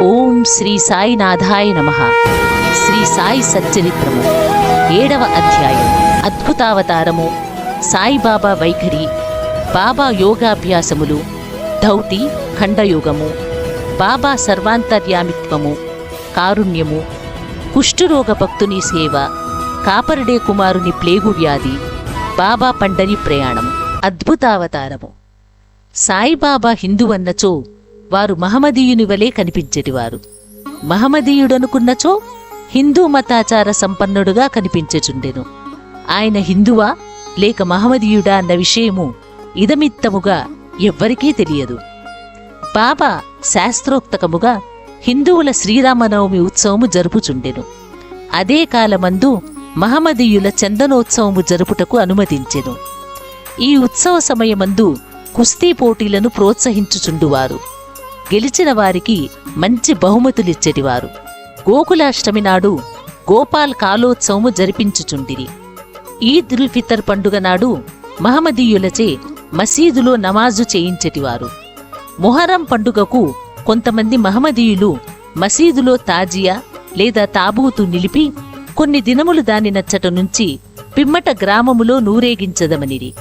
ఓం శ్రీ సాయినాథాయ నమః. శ్రీ సాయి సచ్చరిత్రము 7వ అధ్యాయం. అద్భుతావతారము, సాయిబాబా వైఖరి, బాబా యోగాభ్యాసములు, ధౌతి ఖండయోగము, బాబా సర్వాంతర్యామిత్వము, కారుణ్యము, కుష్ఠురోగ భక్తుని సేవ, కాపరడే కుమారుని ప్లేగు వ్యాధి, బాబా పండరి ప్రయాణము. అద్భుతావతారము. సాయిబాబా హిందువన్నచో వారు మహమ్మదీయుని వలె కనిపించెటివారు. మహమ్మదీయుడనుకున్నచో హిందూ మతాచార సంపన్నుడుగా కనిపించెచుండెను. ఆయన హిందువా లేక మహమ్మదీయుడా అన్న విషయము ఇదమిత్తముగా ఎవ్వరికీ తెలియదు. బాబా శాస్త్రోక్తకముగా హిందువుల శ్రీరామనవమి ఉత్సవము జరుపుచుండెను. అదే కాలమందు మహమ్మదీయుల చందనోత్సవము జరుపుటకు అనుమతించెను. ఈ ఉత్సవ సమయమందు కుస్తీ పోటీలను ప్రోత్సహించుచుండువారు. గెలిచిన వారికి మంచి బహుమతులిచ్చెటివారు. గోకులాష్టమి నాడు గోపాల్ కాలోత్సవము జరిపించుచుండిరి. ఈద్ ఉల్ ఫితర్ పండుగ నాడు మహమ్మదీయులచే మసీదులో నమాజు చేయించెటివారు. మొహరం పండుగకు కొంతమంది మహమ్మదీయులు మసీదులో తాజియా లేదా తాబూతు నిలిపి కొన్ని దినములు దాని నచ్చట నుంచి పిమ్మట గ్రామములో నూరేగించదమనిరి.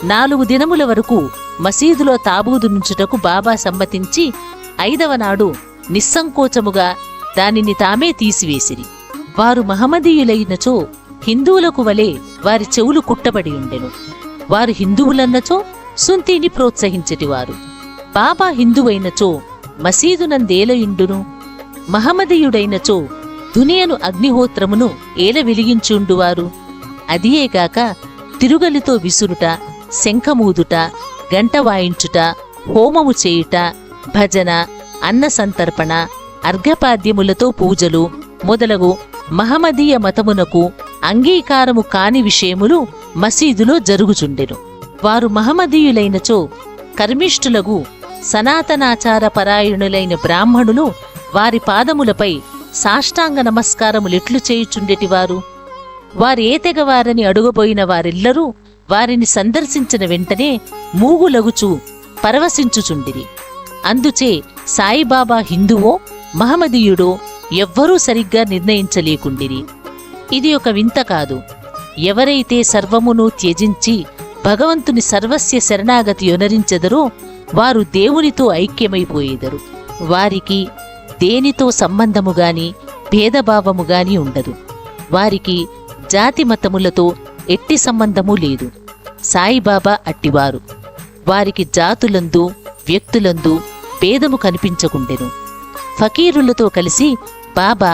4 దినముల వరకు మసీదులో తాబూదు నుంచుటకు బాబా సమ్మతించి 5వ నాడు నిస్సంకోచముగా దానిని తామే తీసివేసిరి. వారు మహమ్మదీయులైనచో హిందువులకు వలె వారి చెవులు కుట్టబడి ఉండెను. వారు హిందువులన్నచో సుంతిని ప్రోత్సహించెటివారు. బాబా హిందువైనచో మసీదునందేలయుండును, మహమ్మదీయుడైనచో దునియను అగ్నిహోత్రమును ఏల వెలిగించుండువారు. అదియేగాక తిరుగలితో విసురుట, శంఖమూదుట, గంట వాయించుట, హోమము చేయుట, భజన, అన్న సంతర్పణ, అర్ఘపాద్యములతో పూజలు మొదలగు మహమ్మదీయ మతమునకు అంగీకారము కాని విషయములు మసీదులో జరుగుచుండెను. వారు మహమ్మదీయులైనచో కర్మిష్ఠులగు సనాతనాచార పరాయణులైన బ్రాహ్మణులు వారి పాదములపై సాష్టాంగ నమస్కారములెట్లు చేయుచుండెటివారు. వారే తెగవారని అడుగబోయిన వారెల్లరూ వారిని సందర్శించిన వెంటనే మూగులగుచూ పరవశించుచుండిరి. అందుచే సాయిబాబా హిందువో మహమ్మదీయుడో ఎవ్వరూ సరిగ్గా నిర్ణయించలేకుండిరి. ఇది ఒక వింత కాదు. ఎవరైతే సర్వమును త్యజించి భగవంతుని సర్వస్య శరణాగతి యొనరించెదరో వారు దేవునితో ఐక్యమైపోయేదరు. వారికి దేనితో సంబంధముగాని భేదభావముగాని ఉండదు. వారికి జాతి మతములతో ఎట్టి సంబంధమూ లేదు. సాయిబాబా అట్టివారు. వారికి జాతులందు వ్యక్తులందు భేదము కనిపించకుండెను. ఫకీరులతో కలిసి బాబా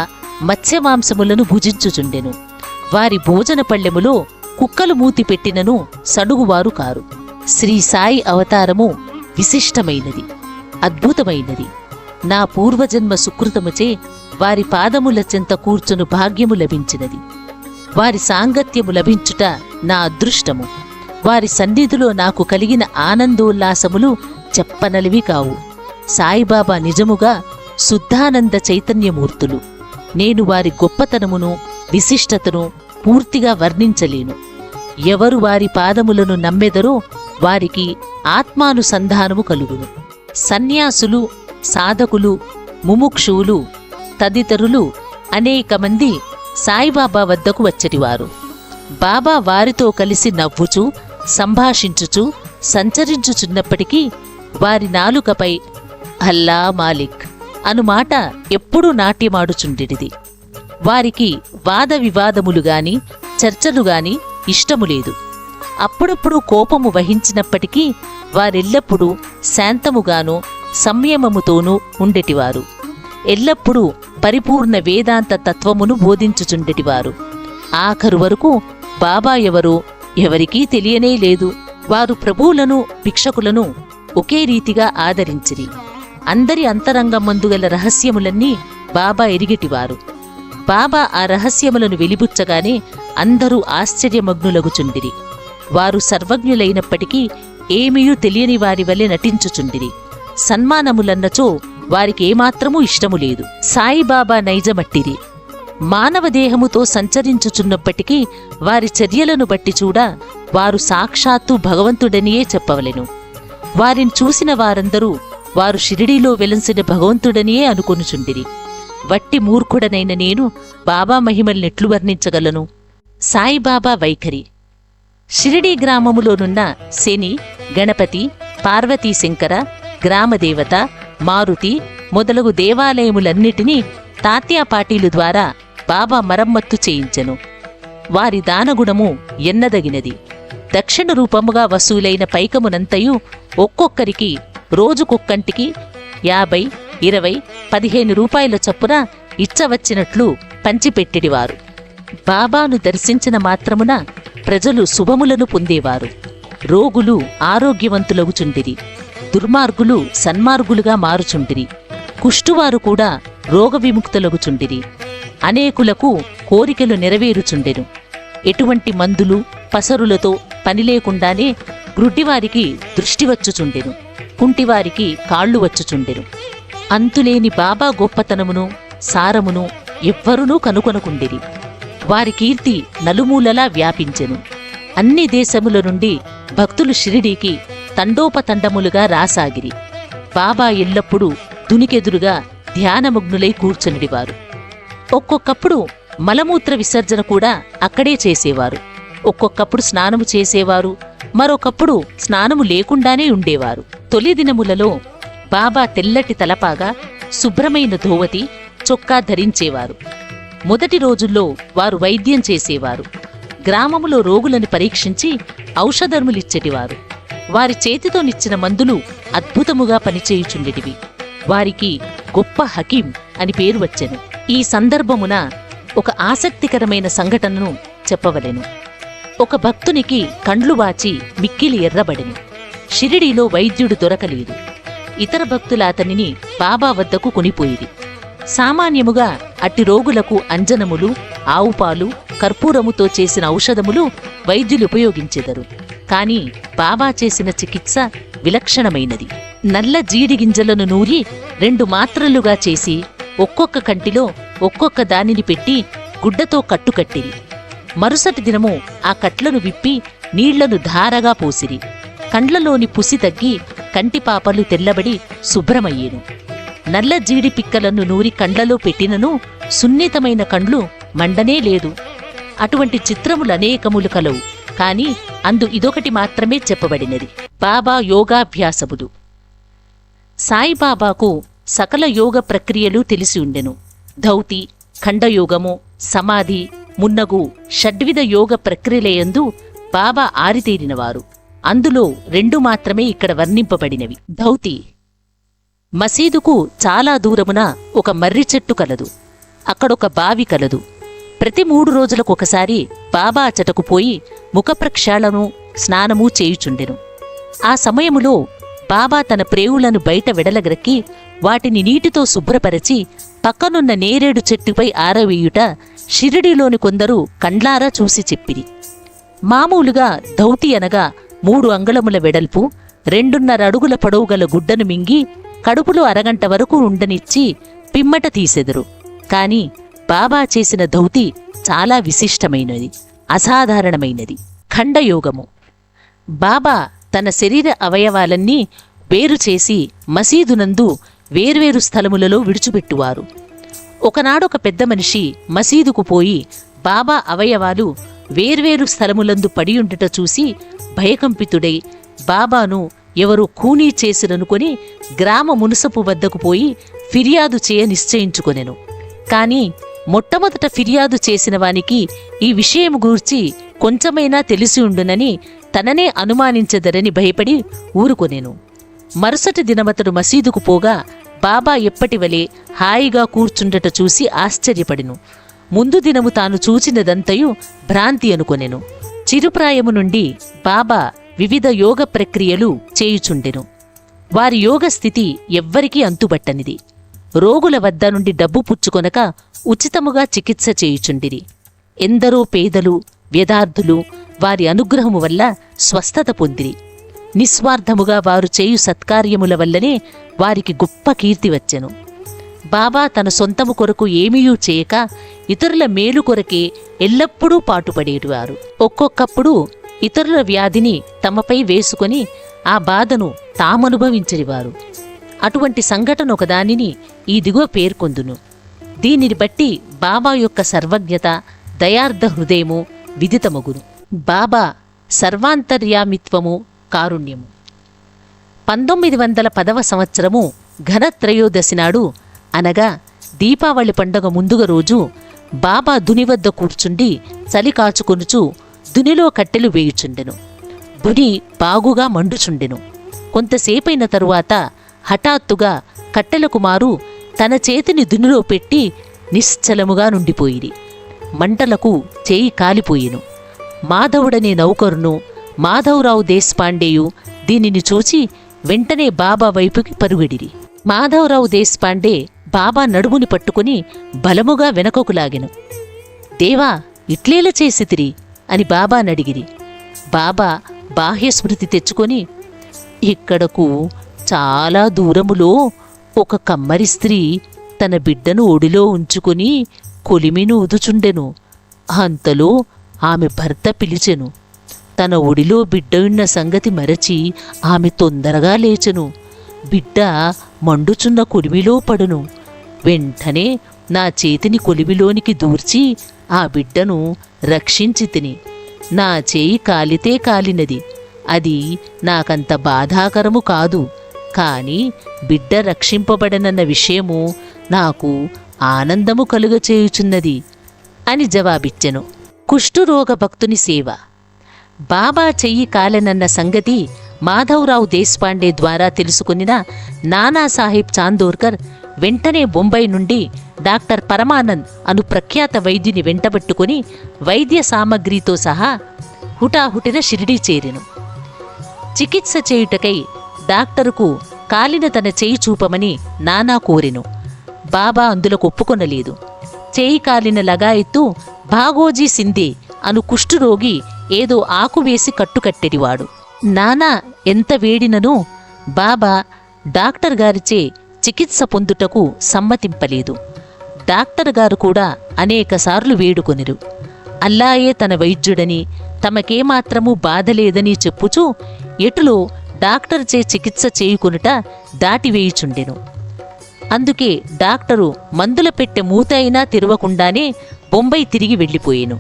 మత్స్యమాంసములను భుజించుచుండెను. వారి భోజన పళ్ళెములో కుక్కలు మూతి పెట్టినను సడుగువారు కారు. శ్రీ సాయి అవతారము విశిష్టమైనది, అద్భుతమైనది. నా పూర్వజన్మ సుకృతముచే వారి పాదముల చెంత కూర్చును భాగ్యము లభించినది. వారి సాంగత్యము లభించుట నా అదృష్టము. వారి సన్నిధిలో నాకు కలిగిన ఆనందోల్లాసములు చెప్పనలివి కావు. సాయిబాబా నిజముగా శుద్ధానంద చైతన్యమూర్తులు. నేను వారి గొప్పతనమును విశిష్టతను పూర్తిగా వర్ణించలేను. ఎవరు వారి పాదములను నమ్మెదరో వారికి ఆత్మానుసంధానము కలుగును. సన్యాసులు, సాధకులు, ముముక్షువులు తదితరులు అనేక మంది సాయిబాబా వద్దకు వచ్చటివారు. బాబా వారితో కలిసి నవ్వుచూ సంభాషించుచూ సంచరించుచున్నప్పటికీ వారి నాలుకపై అల్లా మాలిక్ అనుమాట ఎప్పుడూ నాట్యమాడుచుండెడిది. వారికి వాద వివాదములుగాని చర్చలుగాని ఇష్టములేదు. అప్పుడప్పుడు కోపము వహించినప్పటికీ వారెల్లప్పుడూ శాంతముగాను సంయమముతోనూ ఉండెటివారు. ఎల్లప్పుడూ పరిపూర్ణ వేదాంత తత్వమును బోధించుచుండెటివారు. ఆఖరు వరకు బాబా ఎవరో ఎవరికీ తెలియనే లేదు. వారు ప్రభువులను భిక్షకులను ఒకే రీతిగా ఆదరించిరి. అందరి అంతరంగమందుగల రహస్యములన్నీ బాబా ఎరిగిటివారు. బాబా ఆ రహస్యములను వెలిబుచ్చగానే అందరూ ఆశ్చర్యమగ్నులగుచుండిరి. వారు సర్వజ్ఞులైనప్పటికీ ఏమీయూ తెలియని వారి వలె నటించుచుండిరి. సన్మానములన్నచో వారికి ఏమాత్రమూ ఇష్టము లేదు. సాయిబాబా నైజమట్టిరి. మానవ దేహముతో సంచరించుచున్నప్పటికీ వారి చర్యలను బట్టి చూడ వారు సాక్షాత్తు భగవంతుడనియే చెప్పవలెను. వారిని చూసిన వారందరూ వారు షిరిడీలో వెలంసిన భగవంతుడనియే అనుకొనుచుండిరి. వట్టి మూర్ఖుడనైన నేను బాబా మహిమల్నెట్లు వర్ణించగలను? సాయిబాబా వైఖరి. షిరిడీ గ్రామములోనున్న శని, గణపతి, పార్వతీశంకర, గ్రామదేవత, మారుతి మొదలగు దేవాలయములన్నిటినీ తాత్యాపాటీలు ద్వారా బాబా మరమ్మత్తు చేయించెను. వారి దానగుణము ఎన్నదగినది. దక్షిణ రూపముగా వసూలైన పైకమునంతయు ఒక్కొక్కరికి రోజుకొక్కంటికి 50, 20, 15 రూపాయల చొప్పున ఇచ్చవచ్చినట్లు పంచిపెట్టిడివారు. బాబాను దర్శించిన మాత్రమున ప్రజలు శుభములను పొందేవారు. రోగులు ఆరోగ్యవంతులగుచుండిరి. దుర్మార్గులు సన్మార్గులుగా మారుచుండిరి. కుష్టువారు కూడా రోగ విముక్తులగుచుండిరి. అనేకులకు కోరికలు నెరవేరుచుండెను. ఎటువంటి మందులు పసరులతో పనిలేకుండానే గ్రుడ్డివారికి దృష్టి వచ్చుచుండెను. కుంటివారికి కాళ్ళు వచ్చుచుండెను. అంతులేని బాబా గొప్పతనమును సారమును ఎవ్వరునూ కనుకొనకుండిరి. వారి కీర్తి నలుమూలలా వ్యాపించెను. అన్ని దేశముల నుండి భక్తులు షిరిడీకి తండోపతండములుగా రాసాగిరి. బాబా ఎల్లప్పుడూ దునికెదురుగా ధ్యానమగ్నులై కూర్చునిడివారు. ఒక్కొక్కప్పుడు మలమూత్ర విసర్జన కూడా అక్కడే చేసేవారు. ఒక్కొక్కప్పుడు స్నానము చేసేవారు. మరొకప్పుడు స్నానము లేకుండానే ఉండేవారు. తొలి దినములలో బాబా తెల్లటి తలపాగా, శుభ్రమైన ధోవతి, చొక్కా ధరించేవారు. మొదటి రోజుల్లో వారు వైద్యం చేసేవారు. గ్రామములో రోగులను పరీక్షించి ఔషధములిచ్చెటివారు. వారి చేతితోనిచ్చిన మందులు అద్భుతముగా పనిచేయుచుండెటివి. వారికి గొప్ప హకీం అని పేరు వచ్చెను. ఈ సందర్భమున ఒక ఆసక్తికరమైన సంఘటనను చెప్పవలెను. ఒక భక్తునికి కండ్లు వాచి మిక్కిలి ఎర్రబడెను. షిరిడీలో వైద్యుడు దొరకలేదు. ఇతర భక్తుల అతనిని బాబా వద్దకు కొనిపోయిరి. సామాన్యముగా అట్టి రోగులకు అంజనములు, ఆవుపాలు, కర్పూరముతో చేసిన ఔషధములు వైద్యులు ఉపయోగించెదరు. కాని బాబా చేసిన చికిత్స విలక్షణమైనది. నల్ల జీడి గింజలను నూరి 2 మాత్రలుగా చేసి ఒక్కొక్క కంటిలో ఒక్కొక్క దానిని పెట్టి గుడ్డతో కట్టుకట్టిరి. మరుసటి దినము ఆ కట్లను విప్పి నీళ్లను ధారగా పోసిరి. కండ్లలోని పుసి తగ్గి కంటిపాపలు తెల్లబడి శుభ్రమయ్యేను. నల్ల జీడి పిక్కలను నూరి కండ్లలో పెట్టినను సున్నితమైన కండ్లు మండనే లేదు. అటువంటి చిత్రములనేకములు కలవు. కాని అందు ఇదొకటి మాత్రమే చెప్పబడినది. బాబా యోగాభ్యాసములు. సాయిబాబాకు సకల యోగ ప్రక్రియలు తెలిసి ఉండెను. ధౌతి, ఖండయోగము, సమాధి మున్నగు షడ్విధ యోగ ప్రక్రియలయందు బాబా ఆరితేరినవారు. అందులో 2 మాత్రమే ఇక్కడ వర్ణింపబడినవి. ధౌతి. మసీదుకు చాలా దూరమున ఒక మర్రి చెట్టు కలదు. అక్కడొక బావి కలదు. ప్రతి 3 రోజులకొకసారి బాబా అచటకు పోయి ముఖప్రక్షాళను స్నానము చేయుచుండెను. ఆ సమయములో బాబా తన ప్రేవులను బయట వెడలగ్రక్కి వాటిని నీటితో శుభ్రపరచి పక్కనున్న నేరేడు చెట్టుపై ఆరవేయుట షిరిడీలోని కొందరు కండ్లారా చూసి చెప్పిరి. మామూలుగా ధౌతి అనగా 3 అంగుళముల వెడల్పు, 2.5 అడుగుల పొడవుగల గుడ్డను మింగి కడుపులో అరగంట వరకు ఉండనిచ్చి పిమ్మట తీసెదరు. కాని బాబా చేసిన ధౌతి చాలా విశిష్టమైనది, అసాధారణమైనది. ఖండయోగము. బాబా తన శరీర అవయవాలన్నీ వేరుచేసి మసీదునందు వేర్వేరు స్థలములలో విడిచిపెట్టువారు. ఒకనాడొక పెద్ద మనిషి మసీదుకు పోయి బాబా అవయవాలు వేర్వేరు స్థలములందు పడియుండుట చూసి భయకంపితుడై బాబాను ఎవరో ఖూనీ చేసిరనుకొని గ్రామ మునసపు వద్దకు పోయి ఫిర్యాదు చేయ నిశ్చయించుకొనెను. కాని మొట్టమొదట ఫిర్యాదు చేసిన వానికి ఈ విషయము గూర్చి కొంచెమైనా తెలిసి ఉండునని తననే అనుమానించదరని భయపడి ఊరుకొనెను. మరుసటి దినమతడు మసీదుకు పోగా బాబా ఎప్పటివలే హాయిగా కూర్చుండట చూసి ఆశ్చర్యపడెను. ముందు దినము తాను చూచినదంతయు భ్రాంతి అనుకొనెను. చిరుప్రాయము నుండి బాబా వివిధ యోగ ప్రక్రియలు చేయుచుండెను. వారి యోగ స్థితి ఎవ్వరికీ అంతుబట్టనిది. రోగుల వద్ద నుండి డబ్బు పుచ్చుకొనక ఉచితముగా చికిత్స చేయుచుండిరి. ఎందరో పేదలు, వ్యదార్థులు వారి అనుగ్రహము వల్ల స్వస్థత పొందిరి. నిస్వార్థముగా వారు చేయు సత్కార్యముల వల్లనే వారికి గొప్ప కీర్తి వచ్చెను. బాబా తన సొంతము కొరకు ఏమీయూ చేయక ఇతరుల మేలు కొరకే ఎల్లప్పుడూ పాటుపడేటివారు. ఒక్కొక్కప్పుడు ఇతరుల వ్యాధిని తమపై వేసుకొని ఆ బాధను తామనుభవించనివారు. అటువంటి సంఘటన ఒకదానిని ఇదిగో పేర్కొందును. దీనిని బట్టి బాబా యొక్క సర్వజ్ఞత, దయార్ధ హృదయము విదితమగును. బాబా సర్వాంతర్యామిత్వము, కారుణ్యము. 1910వ సంవత్సరము ఘనత్రయోదశి నాడు, అనగా దీపావళి పండుగ ముందుగ రోజు, బాబా దుని వద్ద కూర్చుండి చలి కాచుకొనుచు దునిలో కట్టెలు వేయుచుండెను. దుని బాగుగా మండుచుండెను. కొంతసేపైన తరువాత హఠాత్తుగా కట్టెలకు మారు తన చేతిని దునిలో పెట్టి నిశ్చలముగా నుండిపోయిరి. మంటలకు చేయి కాలిపోయెను. మాధవుడనే నౌకరును, మాధవరావు దేశపాండేయు దీనిని చూచి వెంటనే బాబా వైపుకి పరుగెడిరి. మాధవరావు దేశపాండే బాబా నడుముని పట్టుకుని బలముగా వెనకకు లాగెను. దేవా, ఇట్లేలా చేసితిరి అని బాబా నడిగిరి. బాబా బాహ్యస్మృతి తెచ్చుకొని, ఇక్కడకు చాలా దూరములో ఒక కమ్మరి స్త్రీ తన బిడ్డను ఒడిలో ఉంచుకుని కొలిమిని ఊదుచుండెను. అంతలో ఆమె భర్త పిలిచెను. తన ఒడిలో బిడ్డ ఉన్న సంగతి మరచి ఆమె తొందరగా లేచెను. బిడ్డ మండుచున్న కొలిమిలో పడును. వెంటనే నా చేతిని కొలిమిలోనికి దూర్చి ఆ బిడ్డను రక్షించి తిని. నా చేయి కాలితే కాలినది, అది నాకంత బాధాకరము కాదు. కాని బిడ్డ రక్షింపబడనన్న విషయము నాకు ఆనందము కలుగచేయుచున్నది అని జవాబిచ్చెను. కుష్ఠురోగ భక్తుని సేవ. బాబా చెయ్యి కాలెనన్న సంగతి మాధవరావు దేశపాండే ద్వారా తెలుసుకునిన నానాసాహెబ్ చాందోర్కర్ వెంటనే బొంబాయి నుండి డాక్టర్ పరమానంద్ అను ప్రఖ్యాత వైద్యుని వెంటబెట్టుకుని వైద్య సామగ్రితో సహా హుటాహుటిన షిరిడీ చేరెను. చికిత్స చేయుటకై డాక్టరుకు కాలిన తన చేయి చూపమని నానా కోరెను. బాబా అందులకు ఒప్పుకొనలేదు. చేయి కాలిన లగాయత్తు భాగోజీ సిందే అను కుష్ఠురోగి ఏదో ఆకు వేసి కట్టుకట్టెడివాడు. నానా ఎంత వేడిననూ బాబా డాక్టర్ గారిచే చికిత్స పొందుటకు సమ్మతింపలేదు. డాక్టర్ గారు కూడా అనేకసార్లు వేడుకొనిరు. అల్లాయే తన వైద్యుడని, తమకేమాత్రమూ బాధలేదని చెప్పుచూ ఎటులో డాక్టర్చే చికిత్స చేయుకొనుట దాటివేయుచుండెను. అందుకే డాక్టరు మందుల పెట్టె మూత అయినా తెరవకుండానే బొంబాయి తిరిగి వెళ్ళిపోయెను.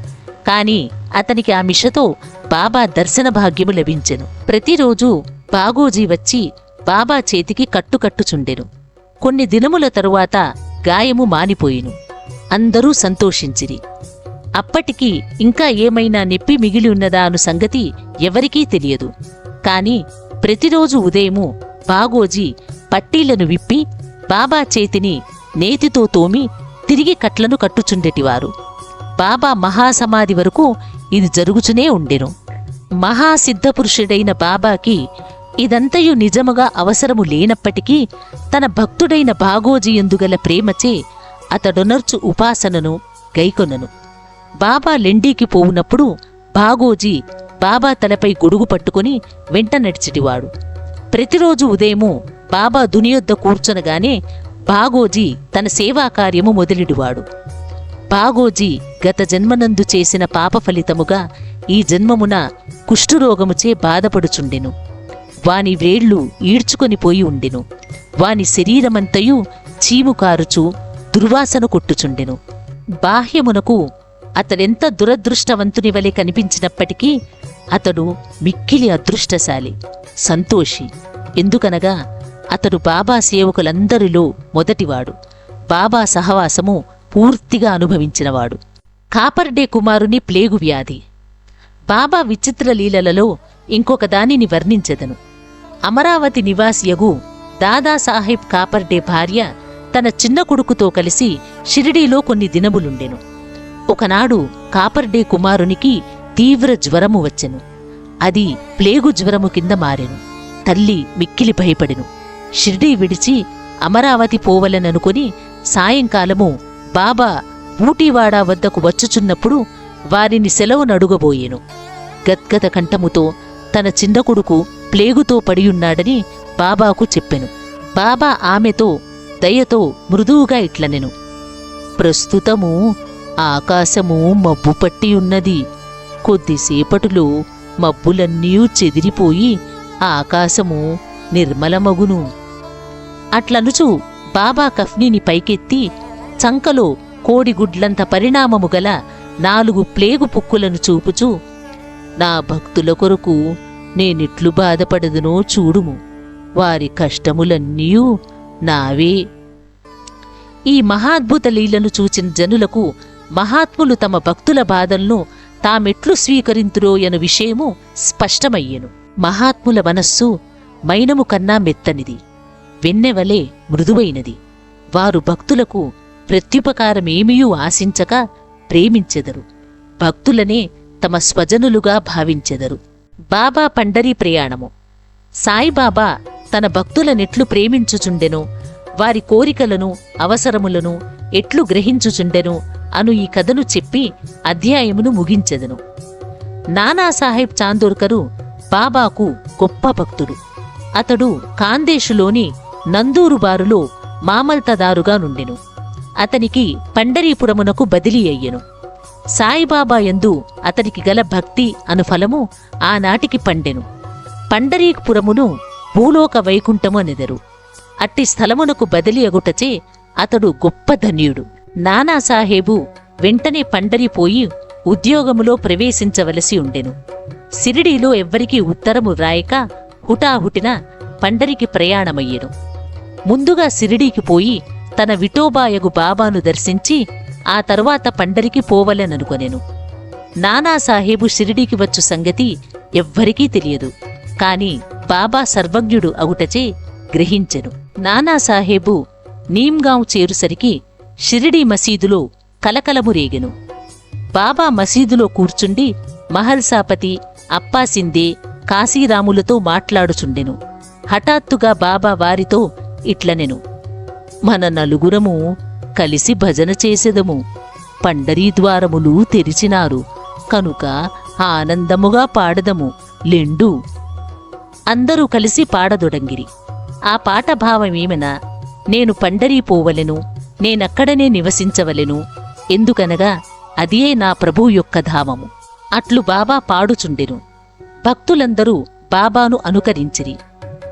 కాని అతనికి ఆ మిషతో బాబా దర్శన భాగ్యము లభించెను. ప్రతిరోజు బాగోజీ వచ్చి బాబా చేతికి కట్టుచుండెను. కొన్ని దినముల తరువాత గాయము మానిపోయెను. అందరూ సంతోషించిరి. అప్పటికి ఇంకా ఏమైనా నొప్పి మిగిలి ఉన్నదా అను సంగతి ఎవరికీ తెలియదు. కాని ప్రతిరోజు ఉదయము బాగోజీ పట్టీలను విప్పి బాబా చేతిని నేతితో తోమి తిరిగి కట్లను కట్టుచుండెటివారు. బాబా మహాసమాధి వరకు ఇది జరుగుచునే ఉండెను. మహాసిద్ధపురుషుడైన బాబాకి ఇదంతయు నిజముగా అవసరము లేనప్పటికీ తన భక్తుడైన బాగోజీ ఎందుగల ప్రేమచే అతడొనర్చు ఉపాసనను గైకొనను. బాబా లెండీకి పోవునప్పుడు బాగోజీ బాబా తలపై గొడుగు పట్టుకుని వెంట నడిచిటివాడు. ప్రతిరోజు ఉదయము బాబా దునియొద్ద కూర్చొనగానే బాగోజీ తన సేవాకార్యము మొదలిడివాడు. బాగోజీ గత జన్మనందు చేసిన పాప ఫలితముగా ఈ జన్మమున కుష్ఠురోగముచే బాధపడుచుండెను. వాని వ్రేళ్లు ఈడ్చుకొనిపోయి ఉండెను. వాని శరీరమంతయు చీము కారుచు దుర్వాసన కొట్టుచుండెను. బాహ్యమునకు అతడెంత దురదృష్టవంతుని వలె కనిపించినప్పటికీ అతడు మిక్కిలి అదృష్టశాలి, సంతోషి. ఎందుకనగా అతడు బాబా సేవకులందరిలో మొదటివాడు. బాబా సహవాసము పూర్తిగా అనుభవించినవాడు. కాపర్డే కుమారుని ప్లేగు వ్యాధి. బాబా విచిత్ర లీలలలో ఇంకొక దానిని వర్ణించెదను. అమరావతి నివాసియగు దాదాసాహెబ్ కాపర్డే భార్య తన చిన్న కొడుకుతో కలిసి షిరిడీలో కొన్ని దినములుండెను. ఒకనాడు కాపర్డే కుమారునికి తీవ్ర జ్వరము వచ్చెను. అది ప్లేగు జ్వరము కింద మారెను. తల్లి మిక్కిలి భయపడెను. షిరిడీ విడిచి అమరావతి పోవలననుకుని సాయంకాలము బాబా ఊటీవాడ వద్దకు వచ్చుచున్నప్పుడు వారిని సెలవు నడుగబోయెను. గద్గద కంఠముతో తన చిన్న కొడుకు ప్లేగుతో పడియున్నాడని బాబాకు చెప్పెను. బాబా ఆమెతో దయతో మృదువుగా ఇట్లనెను, ప్రస్తుతము ఆకాశము మబ్బు పట్టియున్నది. కొద్దిసేపటిలో మబ్బులన్నీ చెదిరిపోయి ఆకాశము నిర్మలమగును. అట్లనుచు బాబా కఫ్నీని పైకెత్తి చంకలో కోడిగుడ్లంత పరిణామము గల 4 ప్లేగు పుక్కులను చూపుచూ, నా భక్తుల కొరకు నేనిట్లు బాధపడదునో చూడుము, వారి కష్టములన్నీయూ నావే. ఈ మహాద్భుత లీలను చూచిన జనులకు మహాత్ములు తమ భక్తుల బాధలను తామెట్లు స్వీకరింతురో యను విషయము స్పష్టమయ్యెను. మహాత్ముల మనస్సు మైనము కన్నా మెత్తనిది, వెన్నెవలే మృదువైనది. వారు భక్తులకు ప్రత్యుపకారమేమియూ ఆశించక ప్రేమించెదరు. భక్తులనే తమ స్వజనులుగా భావించెదరు. బాబా పండరీ ప్రయాణము. సాయిబాబా తన భక్తులనెట్లు ప్రేమించుచుండెనో, వారి కోరికలను అవసరములను ఎట్లు గ్రహించుచుండెను అను ఈ కథను చెప్పి అధ్యాయమును ముగించెదను. నానాసాహెబ్ చాందోర్కరు బాబాకు గొప్ప భక్తుడు. అతడు కాందేశులోని నందూరు బారులో మామల్తదారుగా నుండెను. అతనికి పండరీపురమునకు బదిలీ అయ్యెను. సాయిబాబా యందు అతనికి గల భక్తి అను ఫలము ఆనాటికి పండెను. పండరీపురమును భూలోక వైకుంఠము అనెదరు. అట్టి స్థలమునకు బదిలీ అగుటచే అతడు గొప్ప ధన్యుడు. నానాసాహేబు వెంటనే పండరిపోయి ఉద్యోగములో ప్రవేశించవలసి ఉండెను. సిరిడీలో ఎవ్వరికీ ఉత్తరము రాయక హుటాహుటిన పండరికి ప్రయాణమయ్యెను. ముందుగా సిరిడీకి పోయి తన విఠోబాయగు బాబాను దర్శించి ఆ తరువాత పండరికి పోవలెననుకొనెను. నానాసాహేబు షిరిడీకి వచ్చు సంగతి ఎవ్వరికీ తెలియదు. కాని బాబా సర్వజ్ఞుడు అగుటచే గ్రహించెను. నానాసాహేబు నీమ్గాంవ్ చేరుసరికి షిరిడీ మసీదులో కలకలము రేగెను. బాబా మసీదులో కూర్చుండి మహల్సాపతి, అప్పాసిందే, కాశీరాములతో మాట్లాడుచుండెను. హఠాత్తుగా బాబా వారితో ఇట్లనెను, మన నలుగురము కలిసి భజన చేసెదము. పండరీద్వారములు తెరిచినారు కనుక ఆనందముగా పాడదము లెండు. అందరూ కలిసి పాడదొడంగిరి. ఆ పాట భావమేమనా, నేను పండరీ పోవలెను, నేనక్కడనే నివసించవలెను, ఎందుకనగా అదే నా ప్రభువు యొక్క ధామము. అట్లు బాబా పాడుచుండెను. భక్తులందరూ బాబాను అనుకరించిరి.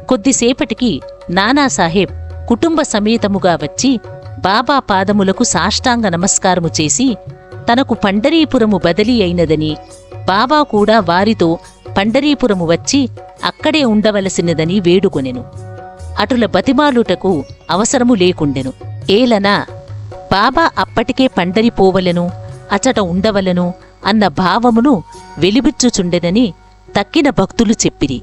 కొద్దిసేపటికి నానాసాహెబ్ కుటుంబ సమేతముగా వచ్చి బాబా పాదములకు సాష్టాంగ నమస్కారము చేసి తనకు పండరీపురము బదిలీ అయినదని, బాబా కూడా వారితో పండరీపురము వచ్చి అక్కడే ఉండవలసినదని వేడుకొనెను. అటుల బతిమాలుటకు అవసరము లేకుండెను. ఏలనా బాబా అప్పటికే పండరిపోవలెను, అచట ఉండవలెను అన్న భావమును వెలిబుచ్చుచుండెనని తక్కిన భక్తులు చెప్పిరి.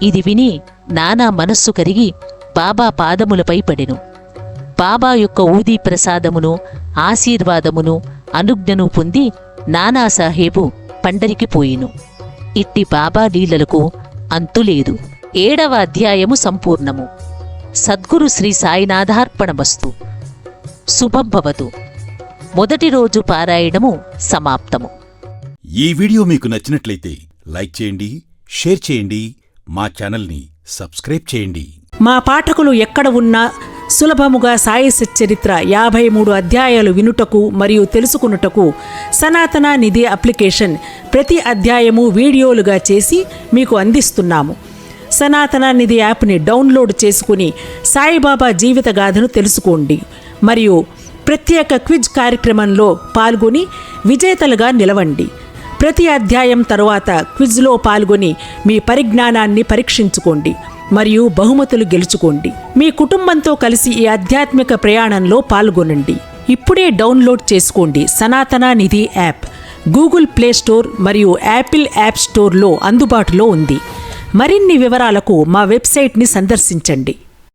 ఇది విని నానా మనస్సు కరిగి బాబా పాదములపై పడెను. బాబా యొక్క ఊదీ ప్రసాదమును, ఆశీర్వాదమును, అనుజ్ఞను పొంది నానాసాహేబు పండరికి పోయిను. ఇట్టి బాబా లీలలకు అంతులేదు. 7వ అధ్యాయము సంపూర్ణము. సద్గురు శ్రీ సాయినాథార్పణమస్తు. శుభం భవతు. మొదటి రోజు పారాయణము సమాప్తము. ఈ వీడియో మీకు నచ్చినట్లయితే లైక్ చేయండి, షేర్ చేయండి, మా ఛానల్ని సబ్స్క్రైబ్ చేయండి. మా పాఠకులు ఎక్కడ ఉన్నా సులభముగా సాయి సచ్చరిత్ర 53 అధ్యాయాలు వినుటకు మరియు తెలుసుకునుటకు సనాతన నిధి అప్లికేషన్ ప్రతి అధ్యాయము వీడియోలుగా చేసి మీకు అందిస్తున్నాము. సనాతన నిధి యాప్ని డౌన్లోడ్ చేసుకుని సాయిబాబా జీవిత గాథను తెలుసుకోండి మరియు ప్రత్యేక క్విజ్ కార్యక్రమంలో పాల్గొని విజేతలుగా నిలవండి. ప్రతి అధ్యాయం తరువాత క్విజ్లో పాల్గొని మీ పరిజ్ఞానాన్ని పరీక్షించుకోండి మరియు బహుమతులు గెలుచుకోండి. మీ కుటుంబంతో కలిసి ఈ ఆధ్యాత్మిక ప్రయాణంలో పాల్గొనండి. ఇప్పుడే డౌన్లోడ్ చేసుకోండి సనాతన నిధి యాప్. గూగుల్ ప్లే స్టోర్ మరియు యాపిల్ యాప్ స్టోర్లో అందుబాటులో ఉంది. మరిన్ని వివరాలకు మా వెబ్సైట్ని సందర్శించండి.